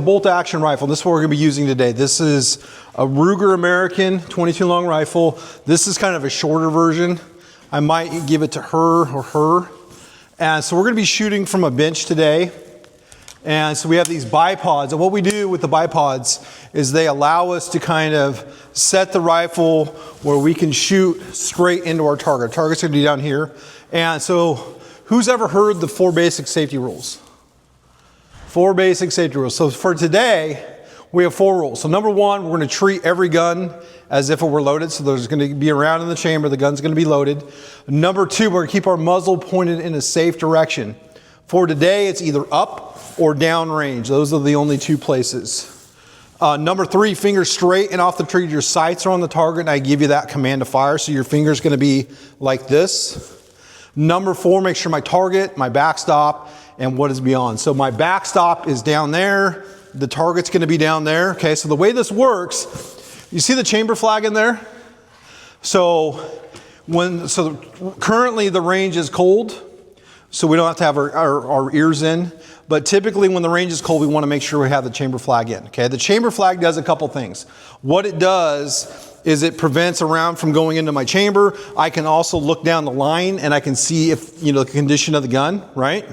Bolt action rifle, this is what we're going to be using today. This is a Ruger American 22 long rifle. This is kind of a shorter version. I might give it to her or her. And so we're going to be shooting from a bench today. And so we have these bipods, and what we do with the bipods is they allow us to kind of set the rifle where we can shoot straight into our target. Target's going to be down here. And so who's ever heard the 4 basic safety rules? 4 basic safety rules. So for today, we have 4 rules. So number 1, we're going to treat every gun as if it were loaded. So there's going to be a round in the chamber. The gun's going to be loaded. Number 2, we're going to keep our muzzle pointed in a safe direction. For today, it's either up or down range. Those are the only 2 places. Number 3, fingers straight and off the trigger. Your sights are on the target, and I give you that command to fire. So your finger's going to be like this. Number 4, make sure my target, my backstop, and what is beyond. So my backstop is down there. The target's going to be down there. Okay, so the way this works, you see the chamber flag in there? So currently the range is cold, so we don't have to have our ears in. But typically when the range is cold, we want to make sure we have the chamber flag in. Okay, the chamber flag does a couple things. What it does is it prevents a round from going into my chamber. I can also look down the line and I can see if, the condition of the gun, right?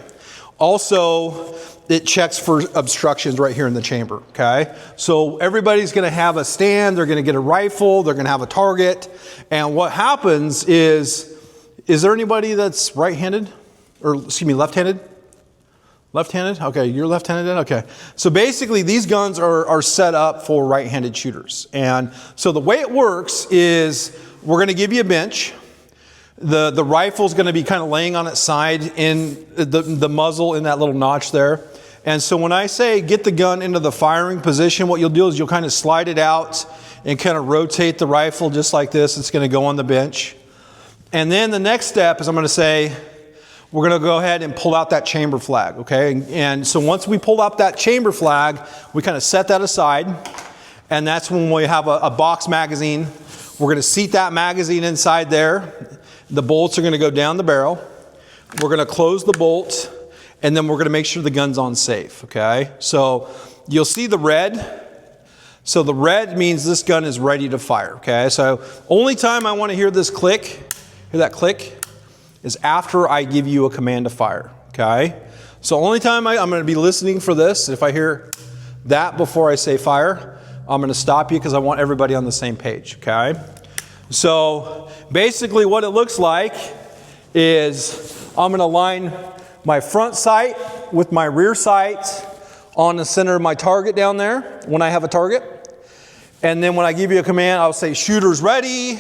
Also, it checks for obstructions right here in the chamber, okay? So everybody's gonna have a stand, they're gonna get a rifle, they're gonna have a target, and what happens is there anybody that's right-handed? Or, excuse me, left-handed? Left-handed? Okay, you're left-handed then? Okay. So basically, these guns are set up for right-handed shooters. And so the way it works is we're gonna give you a bench. The rifle's going to be kind of laying on its side in the muzzle in that little notch there. And so when I say get the gun into the firing position, what you'll do is you'll kind of slide it out and kind of rotate the rifle just like this. It's going to go on the bench. And then the next step is I'm going to say, we're going to go ahead and pull out that chamber flag, okay? And so once we pull out that chamber flag, we kind of set that aside. And that's when we have a box magazine. We're going to seat that magazine inside there. The bolts are going to go down the barrel. We're going to close the bolt, and then we're going to make sure the gun's on safe, okay? So you'll see the red. So the red means this gun is ready to fire, okay? So only time I want to hear this click, hear that click, is after I give you a command to fire, okay? So only time I'm going to be listening for this. If I hear that before I say fire, I'm going to stop you because I want everybody on the same page, okay? So basically what it looks like is I'm going to line my front sight with my rear sight on the center of my target down there when I have a target. And then when I give you a command, I'll say shooters ready,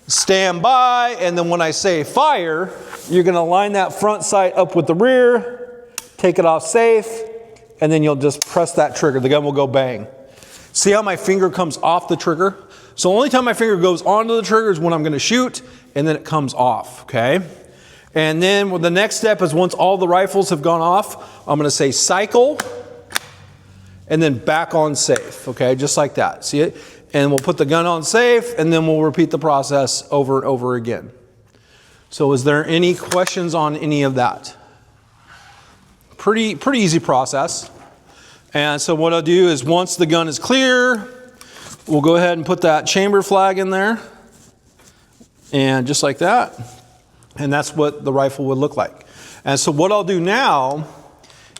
stand by, and then when I say fire, you're going to line that front sight up with the rear, take it off safe, and then you'll just press that trigger. The gun will go bang. See how my finger comes off the trigger? So only time my finger goes onto the trigger is when I'm going to shoot, and then it comes off, okay? And then the next step is once all the rifles have gone off, I'm going to say cycle, and then back on safe, okay? Just like that, see it? And we'll put the gun on safe, and then we'll repeat the process over and over again. So is there any questions on any of that? Pretty easy process. And so what I'll do is once the gun is clear, we'll go ahead and put that chamber flag in there. And just like that. And that's what the rifle would look like. And so what I'll do now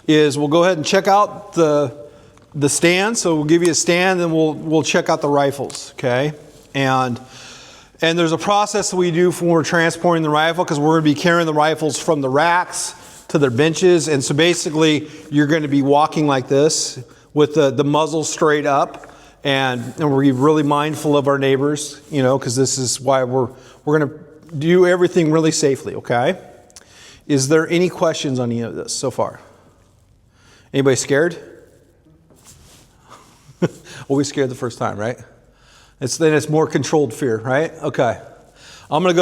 is we'll go ahead and check out the stand. So we'll give you a stand and we'll check out the rifles, okay? And there's a process that we do when we're transporting the rifle because we're going to be carrying the rifles from the racks to their benches. And so basically you're going to be walking like this with the muzzle straight up. And we're really mindful of our neighbors, because this is why we're going to do everything really safely, okay? Is there any questions on any of this so far? Anybody scared? Always scared the first time, right? Then it's more controlled fear, right? Okay. I'm going to go